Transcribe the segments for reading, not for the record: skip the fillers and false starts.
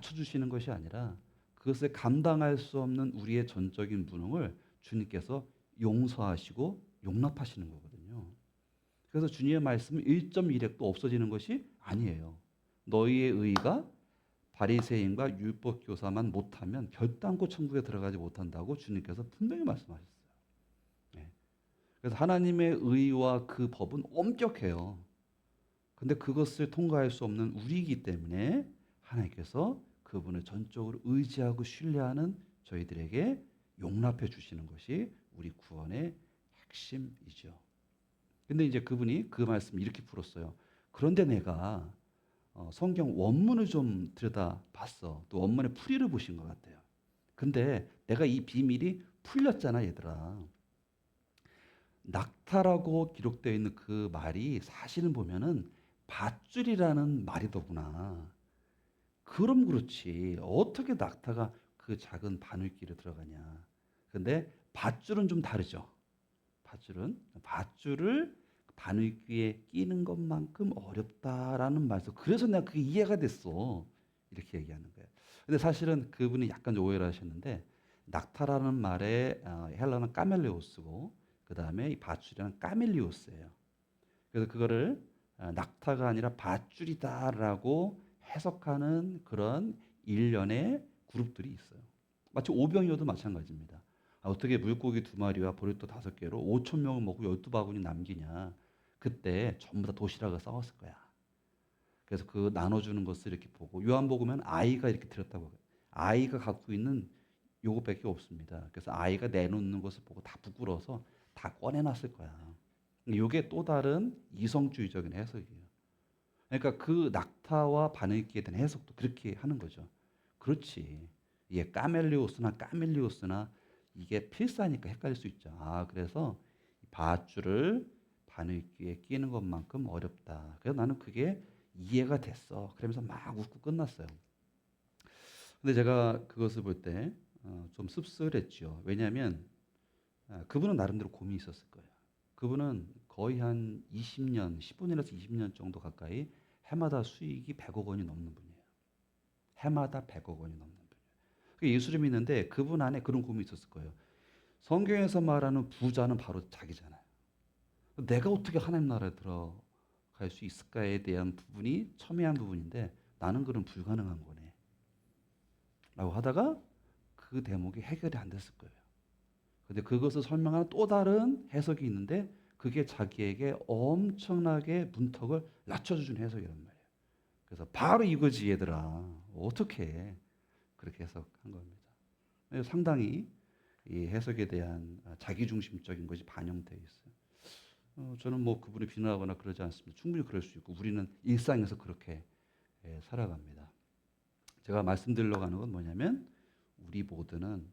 낮춰주시는 것이 아니라 그것을 감당할 수 없는 우리의 전적인 무능을 주님께서 용서하시고 용납하시는 거거든요. 그래서 주님의 말씀은 1.1핵도 없어지는 것이 아니에요. 너희의 의가 바리새인과 율법 교사만 못하면 결단코 천국에 들어가지 못한다고 주님께서 분명히 말씀하셨어요. 네. 그래서 하나님의 의와 그 법은 엄격해요. 근데 그것을 통과할 수 없는 우리이기 때문에 하나님께서 그분을 전적으로 의지하고 신뢰하는 저희들에게 용납해 주시는 것이 우리 구원의 핵심이죠. 근데 이제 그분이 그 말씀 이렇게 풀었어요. 그런데 내가 성경 원문을 좀 들여다봤어. 또 원문의 풀이를 보신 것 같아요. 근데 내가 이 비밀이 풀렸잖아, 얘들아. 낙타라고 기록되어 있는 그 말이 사실은 보면은 밧줄이라는 말이더구나. 그럼 그렇지. 어떻게 낙타가 그 작은 바늘귀를 들어가냐. 근데 밧줄은 좀 다르죠. 밧줄을 바늘귀에 끼는 것만큼 어렵다라는 말씀. 그래서 내가 그게 이해가 됐어. 이렇게 얘기하는 거예요. 근데 사실은 그분이 약간 오해를 하셨는데 낙타라는 말의 헬라어는 까멜레오스고 그 다음에 이 밧줄이라는 까멜리오스예요. 그래서 그거를 낙타가 아니라 밧줄이다라고 해석하는 그런 일련의 그룹들이 있어요. 마치 오병이어도 마찬가지입니다. 어떻게 물고기 2마리와 보리또 5개로 5천 명을 먹고 12바구니 남기냐. 그때 전부 다 도시락을 싸웠을 거야. 그래서 그 나눠주는 것을 이렇게 보고 요한복음은 아이가 이렇게 드렸다고 해요. 아이가 갖고 있는 요것밖에 없습니다. 그래서 아이가 내놓는 것을 보고 다 부끄러워서 다 꺼내놨을 거야. 이게 또 다른 이성주의적인 해석이에요. 그러니까 그 낙타와 바늘귀에 대한 해석도 그렇게 하는 거죠. 그렇지. 이게 까멜리오스나 까멜리오스나 이게 필사니까 헷갈릴 수 있죠. 그래서 밧줄을 바늘귀에 끼는 것만큼 어렵다. 그래서 나는 그게 이해가 됐어. 그러면서 막 웃고 끝났어요. 근데 제가 그것을 볼 때 좀 씁쓸했죠. 왜냐하면 그분은 나름대로 고민이 있었을 거예요. 그분은 거의 한 20년, 15년에서 20년 정도 가까이 해마다 수익이 100억 원이 넘는 분이에요. 해마다 100억 원이 넘는 분이에요. 예수를 믿는데 그분 안에 그런 고민이 있었을 거예요. 성경에서 말하는 부자는 바로 자기잖아요. 내가 어떻게 하나님 나라에 들어갈 수 있을까에 대한 부분이 첨예한 부분인데 나는 그럼 불가능한 거네. 라고 하다가 그 대목이 해결이 안 됐을 거예요. 근데 그것을 설명하는 또 다른 해석이 있는데 그게 자기에게 엄청나게 문턱을 낮춰주는 해석이란 말이에요. 그래서 바로 이거지 얘들아. 어떻게 그렇게 해석한 겁니다. 상당히 이 해석에 대한 자기중심적인 것이 반영되어 있어요. 저는 뭐 그분을 비난하거나 그러지 않습니다. 충분히 그럴 수 있고 우리는 일상에서 그렇게 살아갑니다. 제가 말씀드리려고 하는 건 뭐냐면 우리 모두는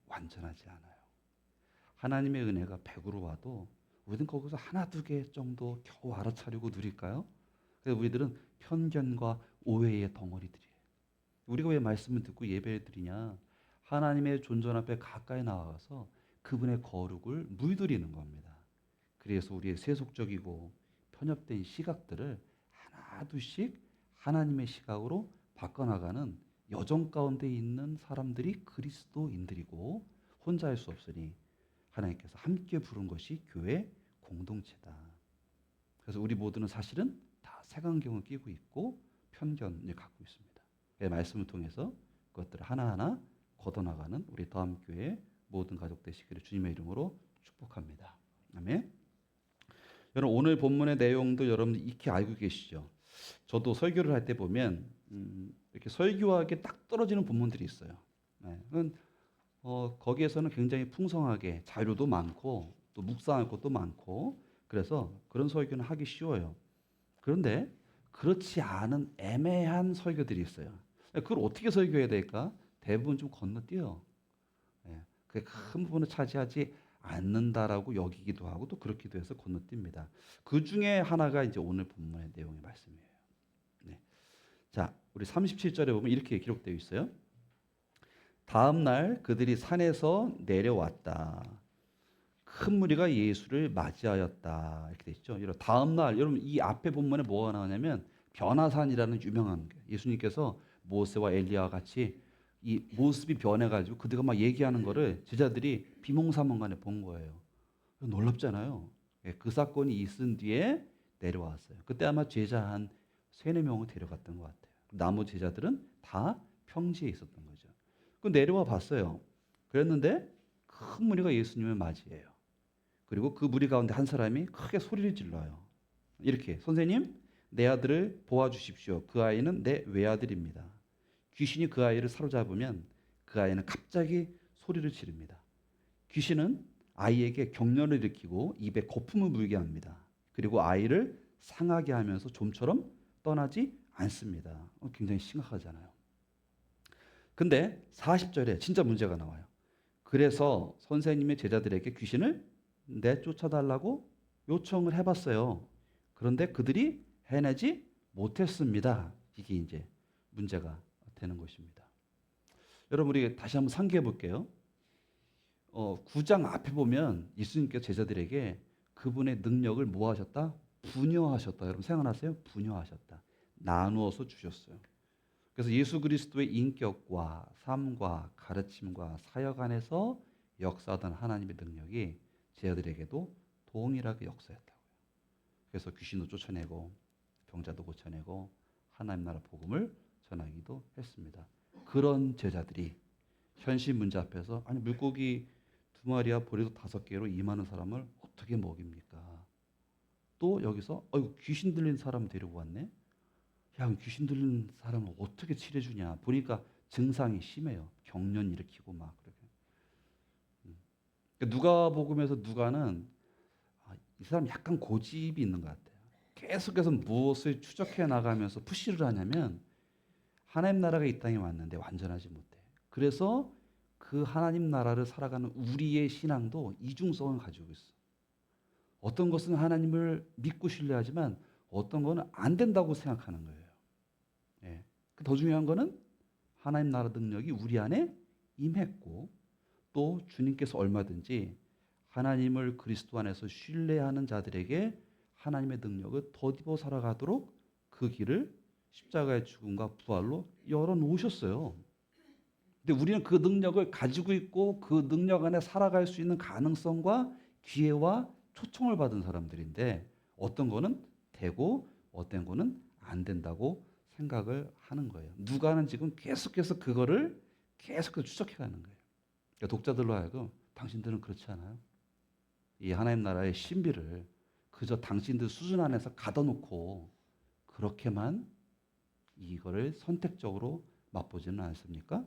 완전하지 않아요. 하나님의 은혜가 100으로 와도 우리는 거기서 하나 두 개 정도 겨우 알아차리고 누릴까요? 그래서 우리들은 편견과 오해의 덩어리들이에요. 우리가 왜 말씀을 듣고 예배를 드리냐? 하나님의 존전 앞에 가까이 나와서 그분의 거룩을 물들이는 겁니다. 그래서 우리의 세속적이고 편협된 시각들을 하나 둘씩 하나님의 시각으로 바꿔나가는 여정 가운데 있는 사람들이 그리스도인들이고 혼자 할 수 없으니 하나님께서 함께 부른 것이 교회 공동체다. 그래서 우리 모두는 사실은 다 색안경을 끼고 있고 편견을 갖고 있습니다. 말씀을 통해서 그것들을 하나하나 걷어나가는 우리 더함교회 모든 가족 되시기를 주님의 이름으로 축복합니다. 아멘. 여러분 오늘 본문의 내용도 여러분들 익히 알고 계시죠? 저도 설교를 할 때 보면 이렇게 설교하게 딱 떨어지는 본문들이 있어요. 네. 거기에서는 굉장히 풍성하게 자료도 많고 또 묵상할 것도 많고 그래서 그런 설교는 하기 쉬워요. 그런데 그렇지 않은 애매한 설교들이 있어요. 그걸 어떻게 설교해야 될까? 대부분 좀 건너뛰어요. 그게 큰 부분을 차지하지 않는다라고 여기기도 하고 또 그렇기도 해서 건너뜁니다. 그 중에 하나가 이제 오늘 본문의 내용의 말씀이에요. 네. 자, 우리 37절에 보면 이렇게 기록되어 있어요. 다음 날 그들이 산에서 내려왔다. 큰 무리가 예수를 맞이하였다. 이렇게 돼 있죠. 다음 날 여러분 이 앞에 본문에 뭐가 나오냐면 변화산이라는 유명한 게 예수님께서 모세와 엘리야와 같이 이 모습이 변해가지고 그들가 막 얘기하는 거를 제자들이 비몽사몽간에 본 거예요. 놀랍잖아요. 예, 그 사건이 있은 뒤에 내려왔어요. 그때 아마 제자 한 세네 명을 데려갔던 것 같아요. 나머지 제자들은 다 평지에 있었던 거죠. 그 내려와 봤어요. 그랬는데 큰 무리가 예수님을 맞이해요. 그리고 그 무리 가운데 한 사람이 크게 소리를 질러요. 이렇게 선생님, 내 아들을 보아주십시오. 그 아이는 내 외아들입니다. 귀신이 그 아이를 사로잡으면 그 아이는 갑자기 소리를 지릅니다. 귀신은 아이에게 경련을 일으키고 입에 거품을 물게 합니다. 그리고 아이를 상하게 하면서 좀처럼 떠나지 않습니다. 굉장히 심각하잖아요. 근데 40절에 진짜 문제가 나와요. 그래서 선생님의 제자들에게 귀신을 내쫓아달라고 요청을 해봤어요. 그런데 그들이 해내지 못했습니다. 이게 이제 문제가 되는 것입니다. 여러분, 우리 다시 한번 상기해 볼게요. 9장 앞에 보면 예수님께서 제자들에게 그분의 능력을 뭐 하셨다? 분여하셨다. 여러분 생각나세요? 분여하셨다. 나누어서 주셨어요. 그래서 예수 그리스도의 인격과 삶과 가르침과 사역 안에서 역사하던 하나님의 능력이 제자들에게도 동일하게 역사했다고요. 그래서 귀신도 쫓아내고 병자도 고쳐내고 하나님 나라 복음을 전하기도 했습니다. 그런 제자들이 현실 문제 앞에서 아니 물고기 2마리와 보리도 5개로 2만원 사람을 어떻게 먹입니까? 또 여기서 귀신 들린 사람 데리고 왔네? 야, 귀신 들린 사람을 어떻게 치료해주냐? 보니까 증상이 심해요. 경련 일으키고 막 그렇게. 누가복음에서 누가는 이 사람 약간 고집이 있는 것 같아요. 계속해서 무엇을 추적해 나가면서 푸시를 하냐면 하나님 나라가 이 땅에 왔는데 완전하지 못해. 그래서 그 하나님 나라를 살아가는 우리의 신앙도 이중성을 가지고 있어. 어떤 것은 하나님을 믿고 신뢰하지만 어떤 것은 안 된다고 생각하는 거예요. 예. 더 중요한 것은 하나님 나라 능력이 우리 안에 임했고 또 주님께서 얼마든지 하나님을 그리스도 안에서 신뢰하는 자들에게 하나님의 능력을 더디어 살아가도록 그 길을 십자가의 죽음과 부활로 열어놓으셨어요. 근데 우리는 그 능력을 가지고 있고 그 능력 안에 살아갈 수 있는 가능성과 기회와 초청을 받은 사람들인데 어떤 거는 되고 어떤 거는 안 된다고 생각을 하는 거예요. 누가는 지금 계속해서 그거를 계속해서 추적해 가는 거예요. 그러니까 독자들로 하여금 당신들은 그렇지 않아요? 이 하나님 나라의 신비를 그저 당신들 수준 안에서 가둬놓고 그렇게만 이거를 선택적으로 맛보지는 않습니까?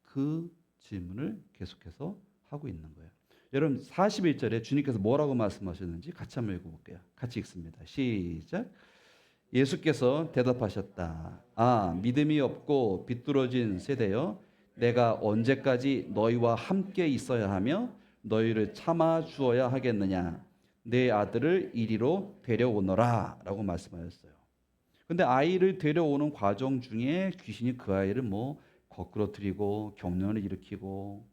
그 질문을 계속해서 하고 있는 거예요. 여러분 41절에 주님께서 뭐라고 말씀하셨는지 같이 한번 읽어볼게요. 같이 읽습니다. 시작. 예수께서 대답하셨다. 아, 믿음이 없고 비뚤어진 세대여, 내가 언제까지 너희와 함께 있어야 하며 너희를 참아 주어야 하겠느냐. 내 아들을 이리로 데려오너라 라고 말씀하셨어요. 근데 아이를 데려오는 과정 중에 귀신이 그 아이를 뭐 거꾸러뜨리고 경련을 일으키고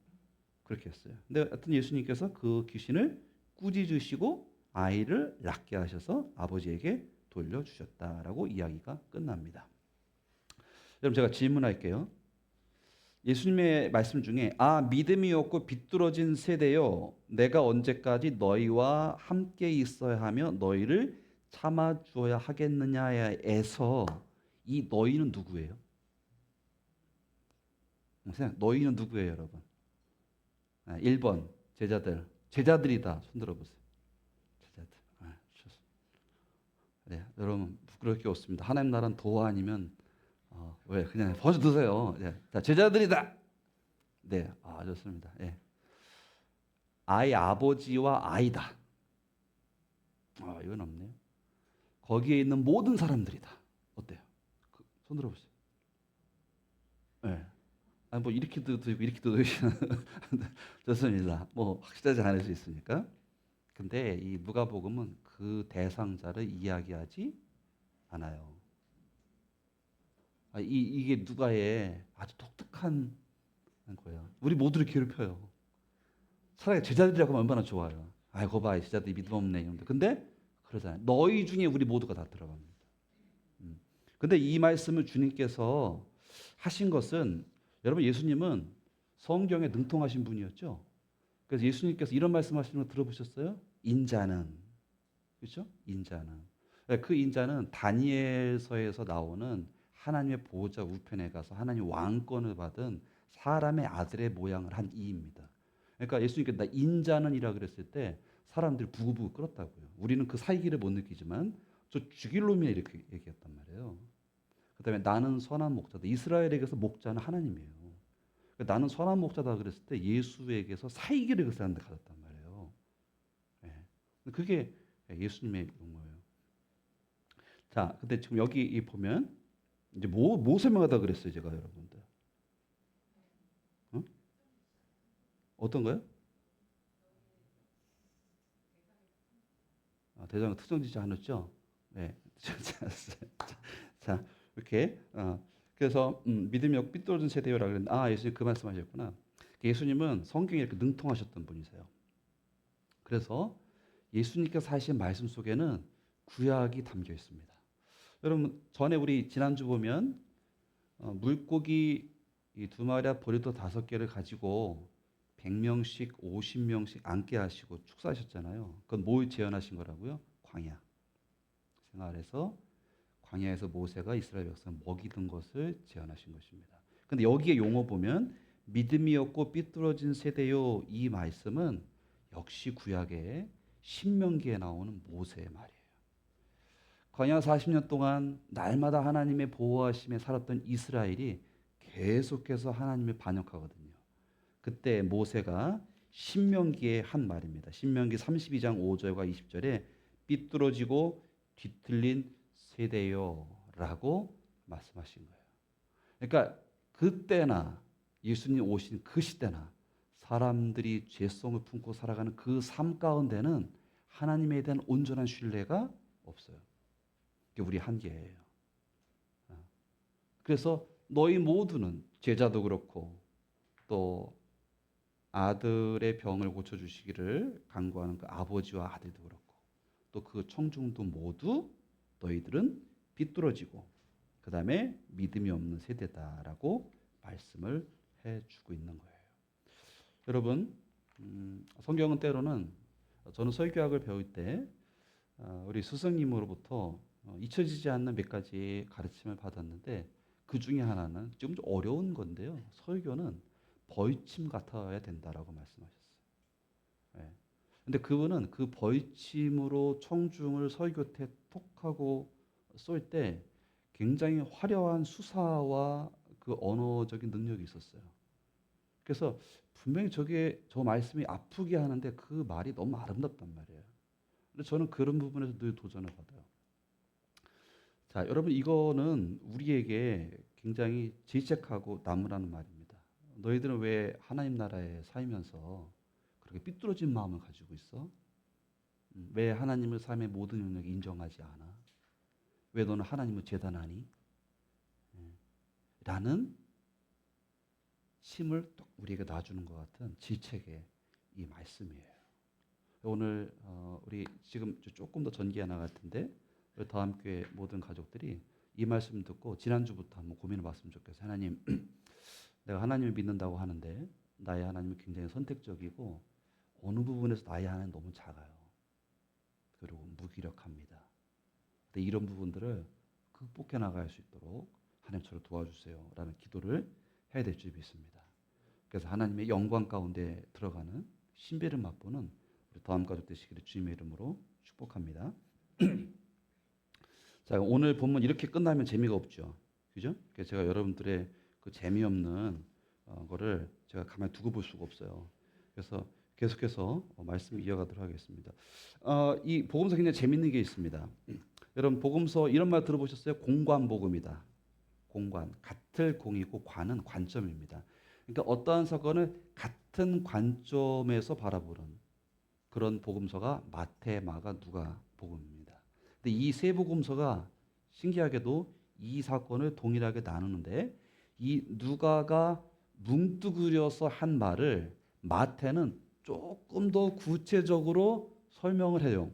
그렇게 했어요. 근데 하여튼 예수님께서 그 귀신을 꾸짖으시고 아이를 낫게 하셔서 아버지에게 돌려주셨다라고 이야기가 끝납니다. 여러분 제가 질문할게요. 예수님의 말씀 중에 아 믿음이 없고 비뚤어진 세대여 내가 언제까지 너희와 함께 있어야 하며 너희를 참아 주어야 하겠느냐에서 이 너희는 누구예요? 너희는 누구예요, 여러분? 1번 제자들. 제자들이다. 손 들어보세요. 제자들. 네, 여러분 부끄러울 게 없습니다. 하나님 나라는 도 아니면 왜 그냥 벌써 드세요. 네. 자, 제자들이다. 네, 좋습니다. 예. 아이 아버지와 아이다. 이건 없네요. 거기에 있는 모든 사람들이다. 어때요? 손 들어보세요. 네. 뭐 이렇게도 들고 이렇게도 들으시는 좋습니다. 뭐 확실하지 않을 수 있으니까. 근데 이 누가복음은 그 대상자를 이야기하지 않아요. 이게 누가의 아주 독특한 거예요. 우리 모두를 괴롭혀요. 차라리 제자들이라고 하면 얼마나 좋아요. 거 봐, 제자들이 믿음 없네. 근데 그러잖아요. 너희 중에 우리 모두가 다 들어갑니다. 근데 이 말씀을 주님께서 하신 것은 여러분 예수님은 성경에 능통하신 분이었죠. 그래서 예수님께서 이런 말씀하시는 거 들어보셨어요? 인자는 그렇죠? 인자는 그 인자는 다니엘서에서 나오는 하나님의 보호자 우편에 가서 하나님 왕권을 받은 사람의 아들의 모양을 한 이입니다. 그러니까 예수님께서 나 인자는이라 그랬을 때 사람들이 부글부글 끓었다고요. 우리는 그 사이기를 못 느끼지만 저 죽일 놈이야 이렇게 얘기했단 말이에요. 그다음에 나는 선한 목자다. 이스라엘에게서 목자는 하나님이에요. 그러니까 나는 선한 목자다 그랬을 때 예수에게서 사이기를 그 사람한테 가졌단 말이에요. 예. 그게 예수님의 용어예요. 자, 근데 지금 여기 보면 이제 뭐 설명하다 그랬어요, 제가 여러분들. 어? 어떤 거요? 대장은 특정지지 않았죠? 네. 자, 이렇게 그래서 믿음이 없고 삐뚤어진 세대요라 그랬는데 예수님 그 말씀하셨구나. 예수님은 성경에 이렇게 능통하셨던 분이세요. 그래서 예수님께서 하신 말씀 속에는 구약이 담겨 있습니다. 여러분 전에 우리 지난주 보면 물고기 이 2마리와 보리도 5개를 가지고 100명씩 50명씩 앉게 하시고 축사하셨잖아요. 그건 뭘 재현하신 거라고요? 광야 생활에서 광야에서 모세가 이스라엘 백성 먹이던 것을 재현하신 것입니다. 근데 여기에 용어 보면 믿음이 없고 삐뚤어진 세대요 이 말씀은 역시 구약의 신명기에 나오는 모세의 말이에요. 광야 40년 동안 날마다 하나님의 보호하심에 살았던 이스라엘이 계속해서 하나님을 반역하거든요. 그때 모세가 신명기에 한 말입니다. 신명기 32장 5절과 20절에 삐뚤어지고 뒤틀린 세대요라고 말씀하신 거예요. 그러니까 그때나 예수님 오신 그 시대나 사람들이 죄성을 품고 살아가는 그 삶 가운데는 하나님에 대한 온전한 신뢰가 없어요. 그게 우리 한계예요. 그래서 너희 모두는 제자도 그렇고 또 아들의 병을 고쳐주시기를 간구하는 그 아버지와 아들도 그렇고 또 그 청중도 모두 너희들은 비뚤어지고 그 다음에 믿음이 없는 세대다라고 말씀을 해주고 있는 거예요. 여러분 성경은 때로는 저는 설교학을 배울 때 우리 스승님으로부터 잊혀지지 않는 몇 가지 가르침을 받았는데 그 중에 하나는 좀 어려운 건데요. 설교는 벌침 같아야 된다라고 말씀하셨어요. 예. 근데 그분은 그 벌침으로 청중을 설교 때 톡 하고 쏠 때 굉장히 화려한 수사와 그 언어적인 능력이 있었어요. 그래서 분명히 저 말씀이 아프게 하는데 그 말이 너무 아름답단 말이에요. 근데 저는 그런 부분에서 늘 도전을 받아요. 자, 여러분 이거는 우리에게 굉장히 질책하고 나무라는 말입니다. 너희들은 왜 하나님 나라에 살면서 그렇게 삐뚤어진 마음을 가지고 있어? 왜 하나님을 삶의 모든 영역에 인정하지 않아? 왜 너는 하나님을 재단하니? 라는 심을 우리에게 놔주는 것 같은 질책의 이 말씀이에요. 오늘 우리 지금 조금 더 전개해 나갈 텐데 우리 다함교회 모든 가족들이 이 말씀 듣고 지난주부터 한번 고민해 봤으면 좋겠어요. 하나님, 내가 하나님을 믿는다고 하는데 나의 하나님은 굉장히 선택적이고 어느 부분에서 나의 하나님은 너무 작아요. 그리고 무기력합니다. 근데 이런 부분들을 극복해 나갈 수 있도록 하나님 저를 도와주세요 라는 기도를 해야 될 줄 믿습니다. 그래서 하나님의 영광 가운데 들어가는 신비를 맛보는 우리 다음 가족 되시기를 주님의 이름으로 축복합니다. 자, 오늘 본문 이렇게 끝나면 재미가 없죠. 그죠? 그래서 제가 여러분들의 그 재미없는 거를 제가 가만히 두고 볼 수가 없어요. 그래서 계속해서 말씀 이어가도록 하겠습니다. 이 복음서 굉장히 재밌는 게 있습니다. 여러분 복음서 이런 말 들어보셨어요? 공관복음이다. 공관, 같을 공이고 관은 관점입니다. 그러니까 어떠한 사건을 같은 관점에서 바라보는 그런 복음서가 마태, 마가, 누가 복음입니다. 근데 이 세 복음서가 신기하게도 이 사건을 동일하게 나누는데 이 누가가 뭉뚱그려서 한 말을 마태는 조금 더 구체적으로 설명을 해요.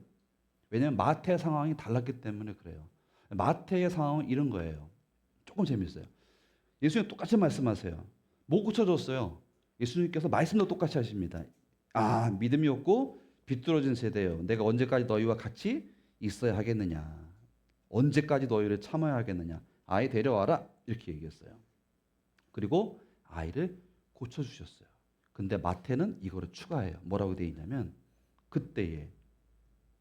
왜냐하면 마태 상황이 달랐기 때문에 그래요. 마태의 상황은 이런 거예요. 조금 재밌어요. 예수님 똑같이 말씀하세요. 못 고쳐줬어요. 예수님께서 말씀도 똑같이 하십니다. 아, 믿음이 없고 비뚤어진 세대요. 내가 언제까지 너희와 같이 있어야 하겠느냐. 언제까지 너희를 참아야 하겠느냐. 아이 데려와라. 이렇게 얘기했어요. 그리고 아이를 고쳐주셨어요. 근데 마태는 이거를 추가해요. 뭐라고 되어 있냐면 그때에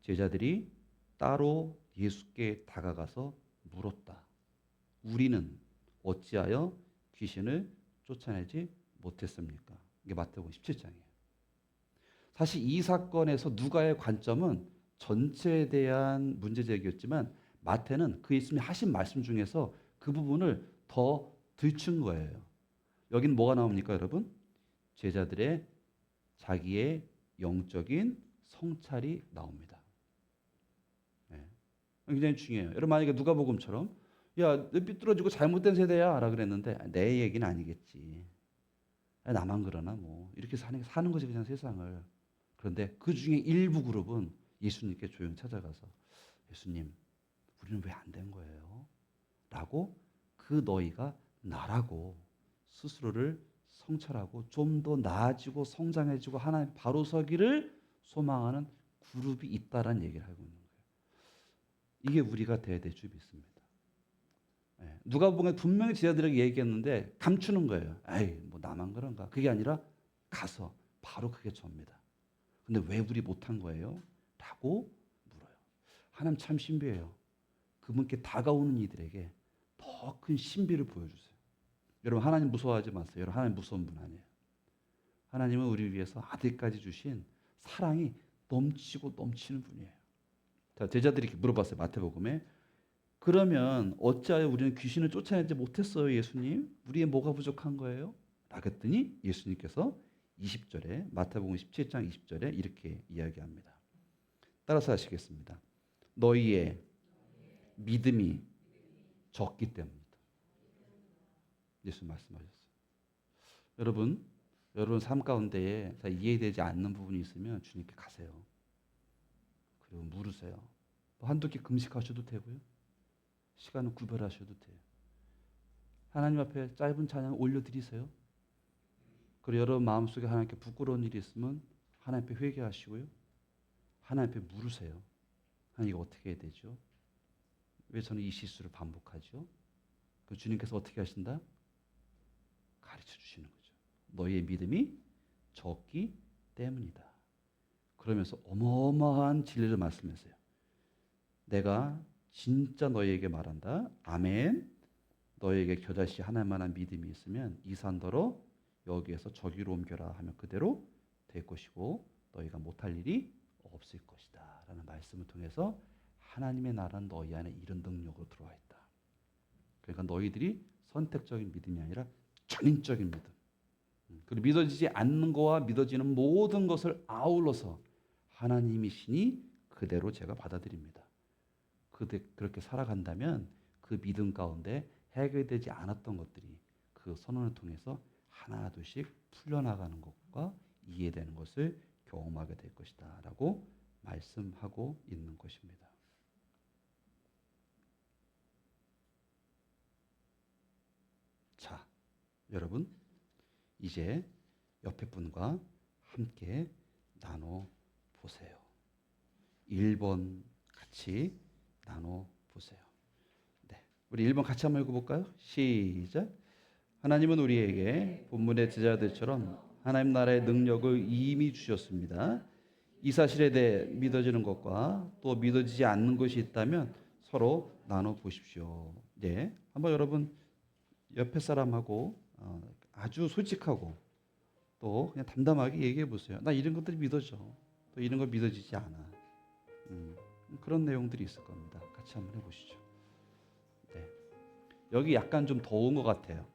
제자들이 따로 예수께 다가가서 물었다. 우리는 어찌하여 귀신을 쫓아내지 못했습니까? 이게 마태복음 17장이에요. 사실 이 사건에서 누가의 관점은 전체에 대한 문제 제기였지만 마태는 그 예수님이 하신 말씀 중에서 그 부분을 더 들춘 거예요. 여기는 뭐가 나옵니까, 여러분? 제자들의 자기의 영적인 성찰이 나옵니다. 네. 굉장히 중요해요. 여러분 만약에 누가복음처럼 야, 너 삐뚤어지고 잘못된 세대야 라 그랬는데 내 얘기는 아니겠지. 나만 그러나 뭐 이렇게 사는 거지 그냥 세상을. 그런데 그 중에 일부 그룹은 예수님께 조용히 찾아가서 예수님 우리는 왜 안 된 거예요? 라고 그 너희가 나라고 스스로를 성찰하고 좀 더 나아지고 성장해지고 하나님 바로 서기를 소망하는 그룹이 있다라는 얘기를 하고 있는 거예요. 이게 우리가 돼야 될 줄 믿습니다. 누가복음에 분명히 제자들에게 얘기했는데 감추는 거예요. 에이, 뭐 나만 그런가? 그게 아니라 가서 바로 그게 접니다. 근데 왜 우리 못한 거예요? 라고 물어요. 하나님 참 신비해요. 그분께 다가오는 이들에게 더 큰 신비를 보여주세요. 여러분 하나님 무서워하지 마세요. 여러분 하나님 무서운 분 아니에요. 하나님은 우리를 위해서 아들까지 주신 사랑이 넘치고 넘치는 분이에요. 자, 제자들이 이렇게 물어봤어요. 마태복음에. 그러면 어찌하여 우리는 귀신을 쫓아내지 못했어요, 예수님? 우리의 뭐가 부족한 거예요? 라고 했더니 예수님께서 20절에 마태복음 17장 20절에 이렇게 이야기합니다. 따라서 하시겠습니다. 너희의 믿음이 적기 때문이다. 예수 말씀하셨어요. 여러분 삶 가운데에 이해되지 않는 부분이 있으면 주님께 가세요. 그리고 물으세요. 한두 끼 금식하셔도 되고요. 시간을 구별하셔도 돼요. 하나님 앞에 짧은 찬양 올려드리세요. 그리고 여러분 마음속에 하나님께 부끄러운 일이 있으면 하나님 앞에 회개하시고요. 하나님 앞에 물으세요. 하나님 이거 어떻게 해야 되죠? 왜 저는 이 실수를 반복하죠? 그 주님께서 어떻게 하신다? 가르쳐 주시는 거죠. 너희의 믿음이 적기 때문이다. 그러면서 어마어마한 진리를 말씀하세요. 내가 진짜 너희에게 말한다. 아멘. 너희에게 겨자씨 하나만한 믿음이 있으면 이 산더러 여기에서 저기로 옮겨라 하면 그대로 될 것이고 너희가 못할 일이 없을 것이다. 라는 말씀을 통해서 하나님의 나라는 너희 안에 이런 능력으로 들어와 있다. 그러니까 너희들이 선택적인 믿음이 아니라 전인적인 믿음. 그리고 믿어지지 않는 거와 믿어지는 모든 것을 아울러서 하나님이시니 그대로 제가 받아들입니다. 그렇게 살아간다면 그 믿음 가운데 해결되지 않았던 것들이 그 선언을 통해서 하나둘씩 풀려나가는 것과 이해되는 것을 경험하게 될 것이다 라고 말씀하고 있는 것입니다. 자, 여러분 이제 옆에 분과 함께 나눠보세요. 1번 같이 나눠보세요. 네, 우리 1번 같이 한번 읽어볼까요? 시작. 하나님은 우리에게 본문의 제자들처럼 하나님 나라의 능력을 이미 주셨습니다. 이 사실에 대해 믿어지는 것과 또 믿어지지 않는 것이 있다면 서로 나눠보십시오. 네, 한번 여러분 옆에 사람하고 아주 솔직하고 또 그냥 담담하게 얘기해 보세요. 나 이런 것들이 믿어져. 또 이런 거 믿어지지 않아. 그런 내용들이 있을 겁니다. 같이 한번 해보시죠. 네. 여기 약간 좀 더운 것 같아요.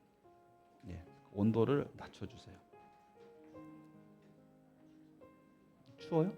네. 온도를 낮춰주세요. 추워요?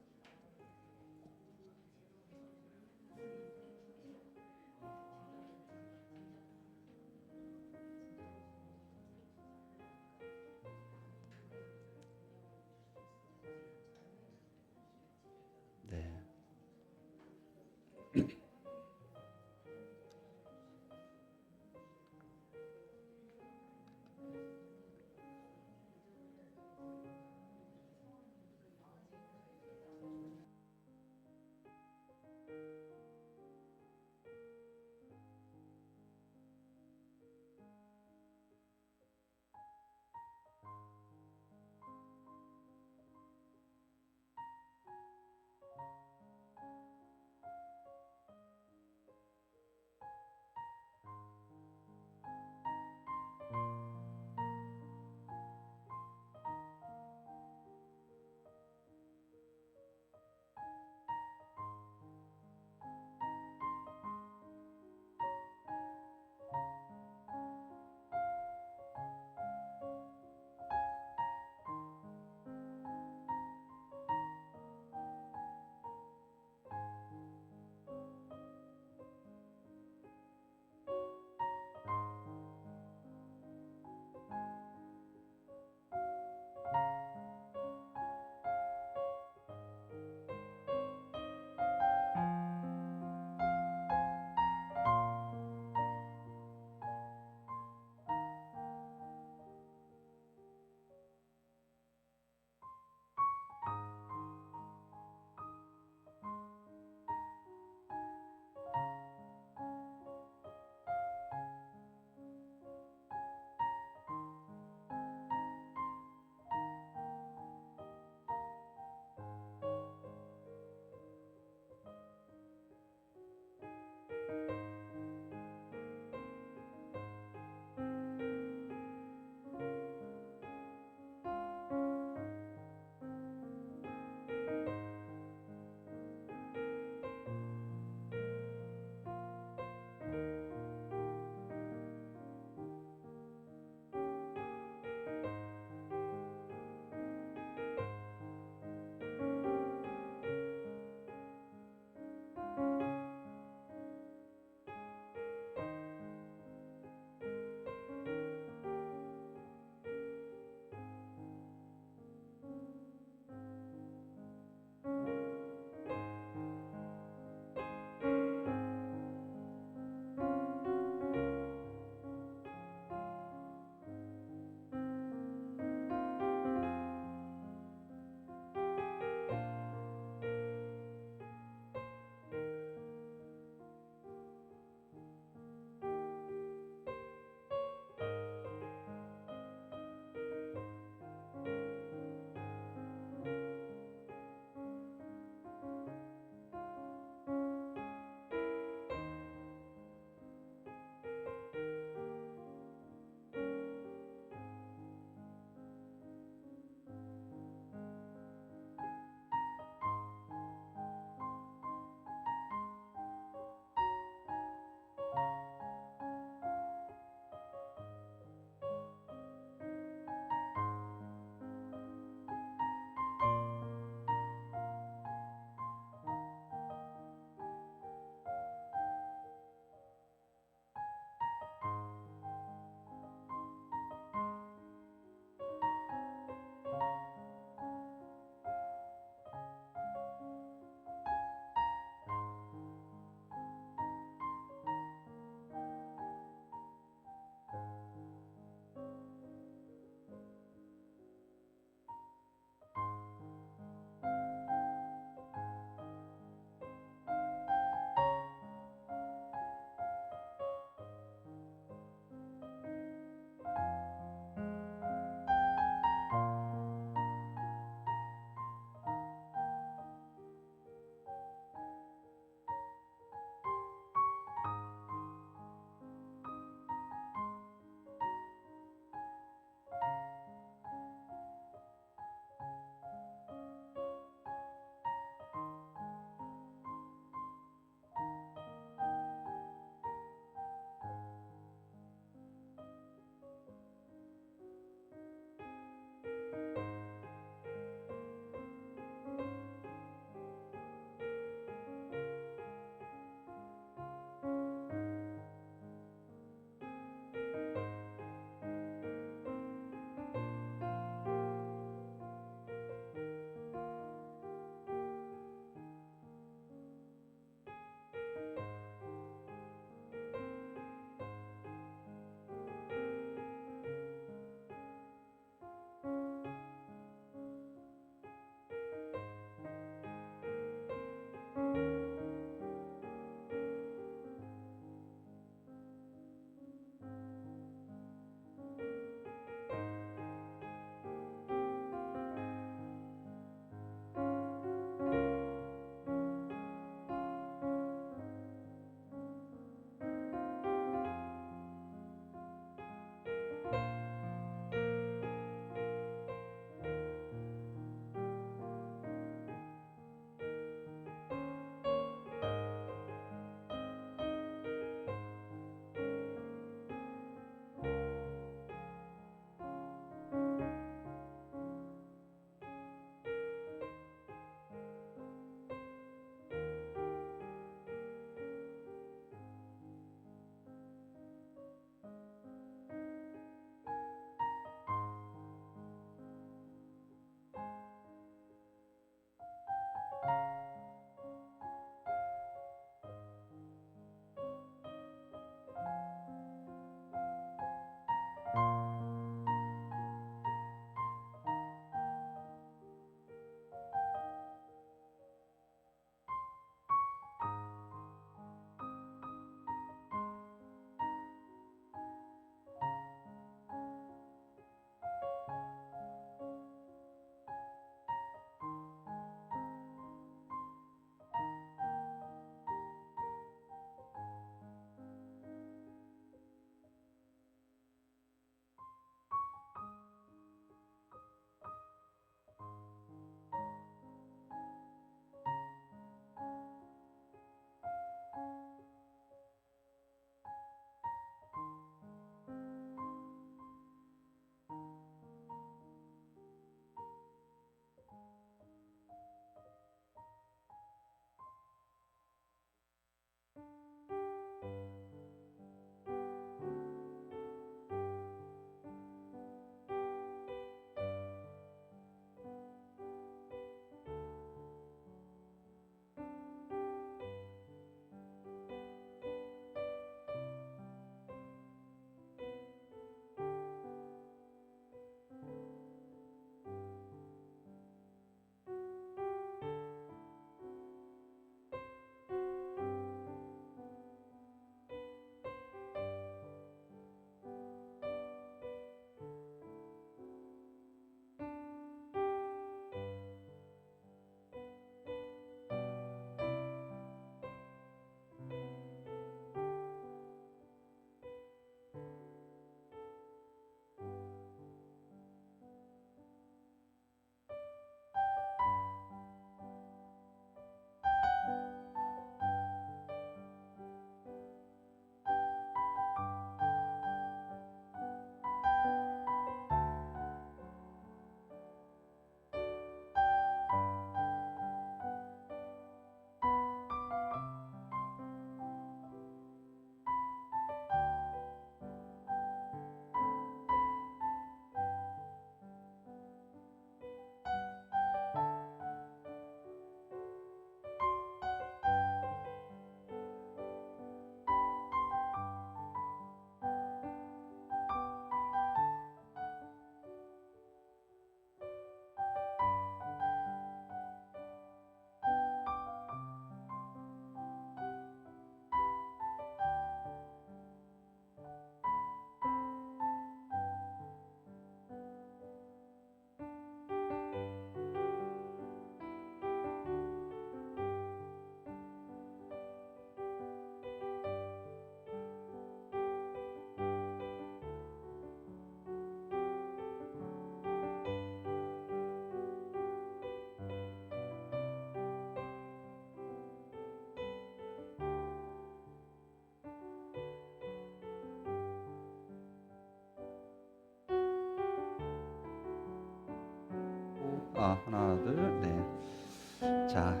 하나, 둘, 네. 자,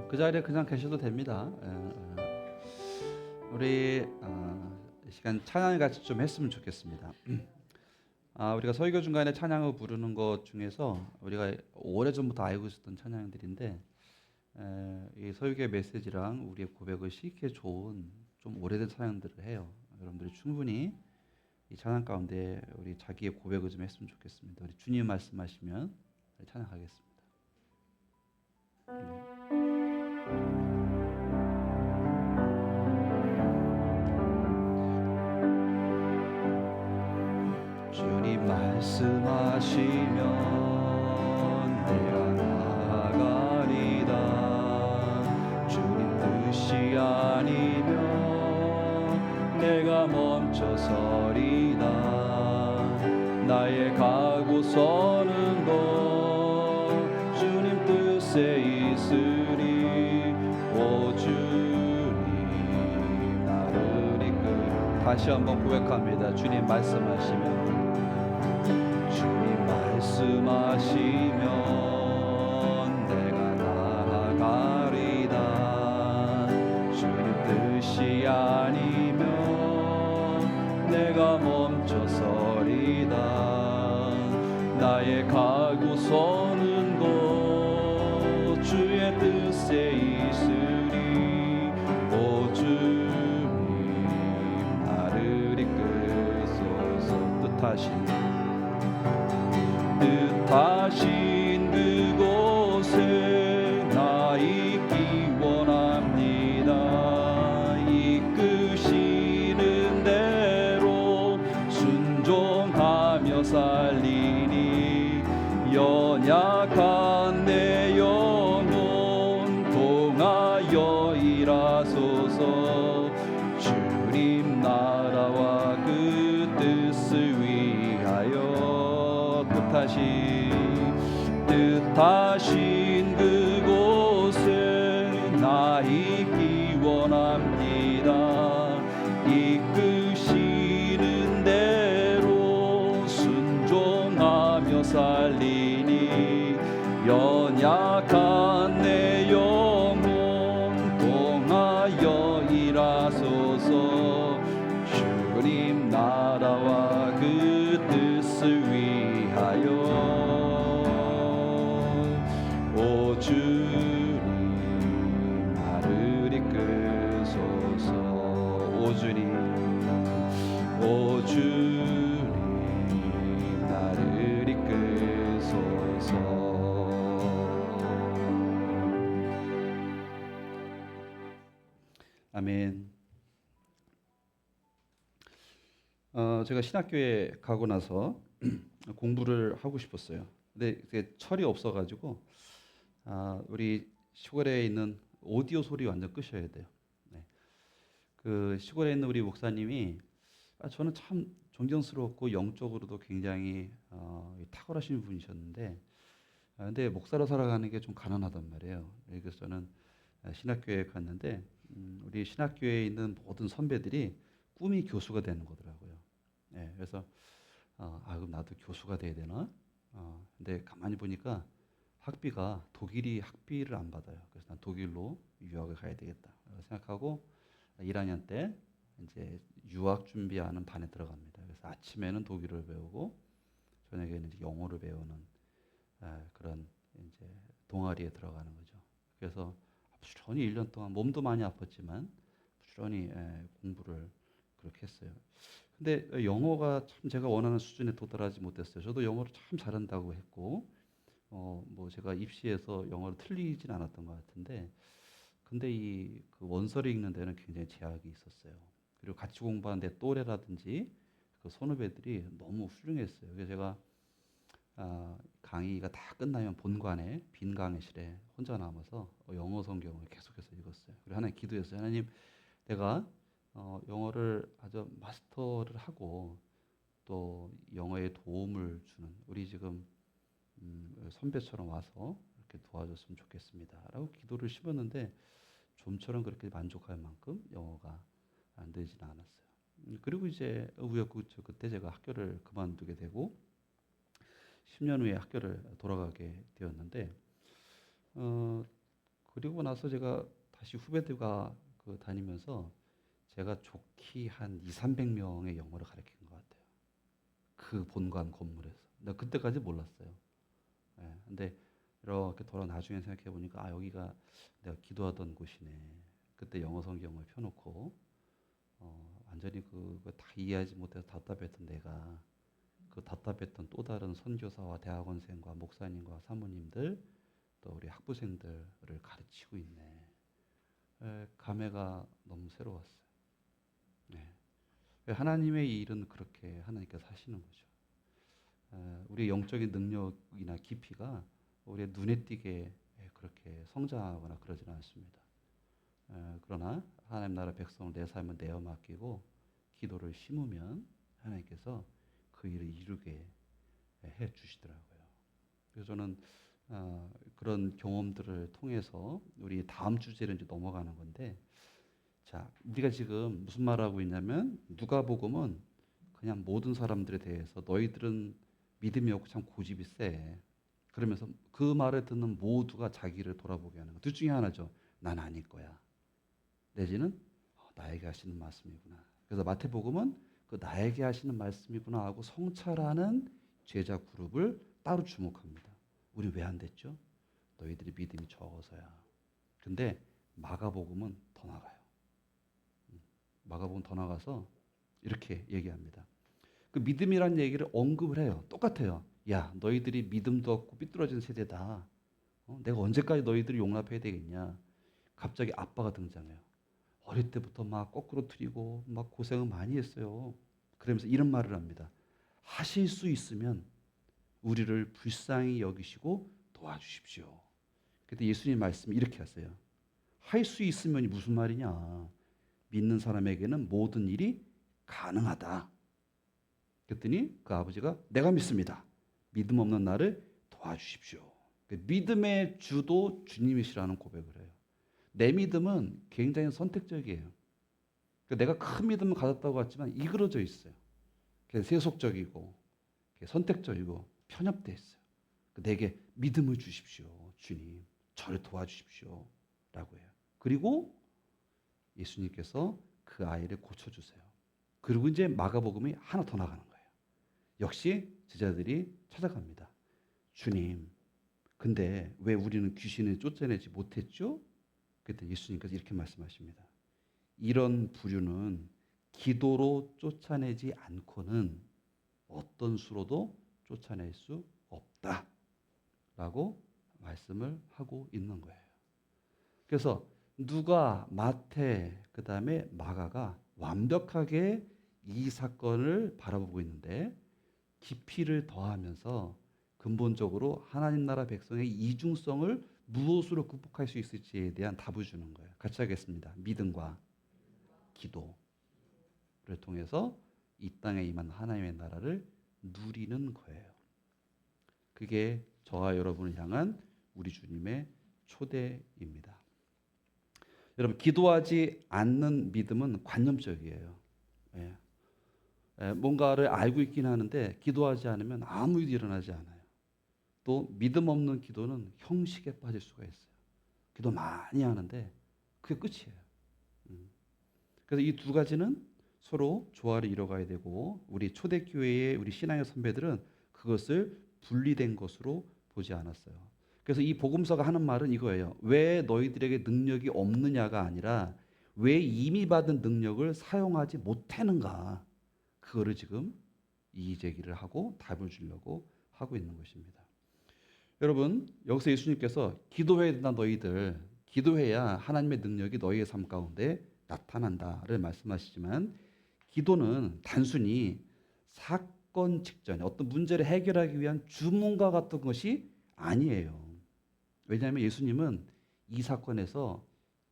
그 자리에 그냥 계셔도 됩니다. 우리 이 시간 찬양을 같이 좀 했으면 좋겠습니다. 우리가 설교 중간에 찬양을 부르는 것 중에서 우리가 오래전부터 알고 있었던 찬양들인데 이 설교의 메시지랑 우리의 고백을 싣기에 좋은 좀 오래된 찬양들을 해요. 여러분들이 충분히 이 찬양 가운데 우리 자기의 고백을 좀 했으면 좋겠습니다. 우리 주님 말씀하시면 찬양하겠습니다. 주님 말씀하시면 내가 나아가리다. 주님 뜻이 아니면 내가 멈춰서리다. 나의 가고 서는 것 주님 뜻에 있으리. 오 주님 나를 이끌. 다시 한번 고백합니다. 주님 말씀하시면 말씀하시면 내가 나아가리다. 주님 뜻이 아니면 내가 멈춰서리다. 나의 가고 서는 곳 주의 뜻에 있으리. 오 주님 나를 이끌소서. 뜻하신 그곳에 나 있기 원합니다. 이끄시는 대로 순종하며 살리니 연약한 내 영혼 동하여 일하소서. 주님 나라와 그 뜻을 위하여 뜻하신 그곳에 나 있기 원합니다. 이끄시는 대로 순종하며 살리니 연약한 내 영혼 동하여 일하소서. 주님 나라와 그 뜻을 위하여. 오 주님 나를 이끌소서. 오 주님 오 주님 나를 이끌소서. 아멘. 제가 신학교에 가고 나서 공부를 하고 싶었어요. 근데 그게 철이 없어가지고 우리 시골에 있는 오디오 소리 완전 끄셔야 돼요. 네. 그 시골에 있는 우리 목사님이 저는 참 존경스럽고 영적으로도 굉장히 탁월하신 분이셨는데 근데 목사로 살아가는 게 좀 가난하단 말이에요. 그래서 저는 신학교에 갔는데 우리 신학교에 있는 모든 선배들이 꿈이 교수가 되는 거더라고요. 네, 그래서 그럼 나도 교수가 돼야 되나? 근데 가만히 보니까 학비가 독일이 학비를 안 받아요. 그래서 난 독일로 유학을 가야 되겠다 생각하고 1학년 때 이제 유학 준비하는 반에 들어갑니다. 그래서 아침에는 독일어를 배우고 저녁에는 이제 영어를 배우는 그런 이제 동아리에 들어가는 거죠. 그래서 부지런히 1년 동안 몸도 많이 아팠지만 부지런히 공부를 그렇게 했어요. 근데 영어가 참 제가 원하는 수준에 도달하지 못했어요. 저도 영어를 참 잘한다고 했고 뭐 제가 입시에서 영어를 틀리진 않았던 것 같은데 근데 이 그 원서를 읽는 데는 굉장히 제약이 있었어요. 그리고 같이 공부한 내 또래라든지 그 선후배들이 너무 훌륭했어요. 그래서 제가 강의가 다 끝나면 본관에 빈 강의실에 혼자 남아서 영어 성경을 계속해서 읽었어요. 그리고 하나님 기도했어요. 하나님, 내가 영어를 아주 마스터를 하고 또 영어에 도움을 주는 우리 지금 선배처럼 와서 이렇게 도와줬으면 좋겠습니다라고 기도를 심었는데 좀처럼 그렇게 만족할 만큼 영어가 안 되지는 않았어요. 그리고 이제 우여곡절 그때 제가 학교를 그만두게 되고 10년 후에 학교를 돌아가게 되었는데 그리고 나서 제가 다시 후배들과 다니면서 제가 좋게 한 2, 300명의 영어를 가르친 것 같아요. 그 본관 건물에서. 나 그때까지 몰랐어요. 예, 근데 이렇게 나중에 생각해 보니까 여기가 내가 기도하던 곳이네. 그때 영어 성경을 펴놓고 완전히 그거 다 이해하지 못해서 답답했던 내가 그 답답했던 또 다른 선교사와 대학원생과 목사님과 사모님들 또 우리 학부생들을 가르치고 있네. 감회가 너무 새로웠어요. 네. 하나님의 일은 그렇게 하나님께서 하시는 거죠. 우리의 영적인 능력이나 깊이가 우리의 눈에 띄게 그렇게 성장하거나 그러지는 않습니다. 그러나 하나님 나라 백성을 내 삶을 내어 맡기고 기도를 심으면 하나님께서 그 일을 이루게 해 주시더라고요. 그래서 저는 그런 경험들을 통해서 우리 다음 주제로 이제 넘어가는 건데, 자, 우리가 지금 무슨 말하고 있냐면 누가복음은 그냥 모든 사람들에 대해서 너희들은 믿음이 없고 참 고집이 세. 그러면서 그 말을 듣는 모두가 자기를 돌아보게 하는 거. 둘 중에 하나죠. 난 아닐 거야. 내지는 나에게 하시는 말씀이구나. 그래서 마태복음은 그 나에게 하시는 말씀이구나 하고 성찰하는 제자 그룹을 따로 주목합니다. 우리 왜 안 됐죠? 너희들이 믿음이 적어서야. 근데 마가복음은 더 나가요. 마가복음 더 나가서 이렇게 얘기합니다. 그 믿음이란 얘기를 언급을 해요. 똑같아요. 야, 너희들이 믿음도 없고 삐뚤어진 세대다. 내가 언제까지 너희들을 용납해야 되겠냐? 갑자기 아빠가 등장해요. 어릴 때부터 막 거꾸로 트이고 막 고생을 많이 했어요. 그러면서 이런 말을 합니다. 하실 수 있으면 우리를 불쌍히 여기시고 도와주십시오. 그때 예수님 말씀이 이렇게 하세요. 할 수 있으면이 무슨 말이냐? 믿는 사람에게는 모든 일이 가능하다. 그랬더니 그 아버지가 내가 믿습니다. 믿음 없는 나를 도와주십시오. 믿음의 주도 주님이시라는 고백을 해요. 내 믿음은 굉장히 선택적이에요. 내가 큰 믿음을 가졌다고 했지만 이그러져 있어요. 세속적이고 선택적이고 편협되어 있어요. 내게 믿음을 주십시오. 주님, 저를 도와주십시오. 라고 해요. 그리고 예수님께서 그 아이를 고쳐주세요. 그리고 이제 마가복음이 하나 더 나가는 거예요. 역시 제자들이 찾아갑니다. 주님, 근데 왜 우리는 귀신을 쫓아내지 못했죠? 그때 예수님께서 이렇게 말씀하십니다. 이런 부류는 기도로 쫓아내지 않고는 어떤 수로도 쫓아낼 수 없다. 라고 말씀을 하고 있는 거예요. 그래서 누가, 마태, 그 다음에 마가가 완벽하게 이 사건을 바라보고 있는데 깊이를 더하면서 근본적으로 하나님 나라 백성의 이중성을 무엇으로 극복할 수 있을지에 대한 답을 주는 거예요. 같이 하겠습니다. 믿음과 기도를 통해서 이 땅에 임한 하나님의 나라를 누리는 거예요. 그게 저와 여러분을 향한 우리 주님의 초대입니다. 여러분, 기도하지 않는 믿음은 관념적이에요. 뭔가를 알고 있긴 하는데 기도하지 않으면 아무 일도 일어나지 않아요. 또 믿음 없는 기도는 형식에 빠질 수가 있어요. 기도 많이 하는데 그게 끝이에요. 그래서 이 두 가지는 서로 조화를 이뤄가야 되고 우리 초대교회의 우리 신앙의 선배들은 그것을 분리된 것으로 보지 않았어요. 그래서 이 복음서가 하는 말은 이거예요. 왜 너희들에게 능력이 없느냐가 아니라 왜 이미 받은 능력을 사용하지 못하는가. 그거를 지금 이의제기를 하고 답을 주려고 하고 있는 것입니다. 여러분, 여기서 예수님께서 기도해야 된다 너희들. 기도해야 하나님의 능력이 너희의 삶 가운데 나타난다를 말씀하시지만 기도는 단순히 사건 직전에 어떤 문제를 해결하기 위한 주문과 같은 것이 아니에요. 왜냐하면 예수님은 이 사건에서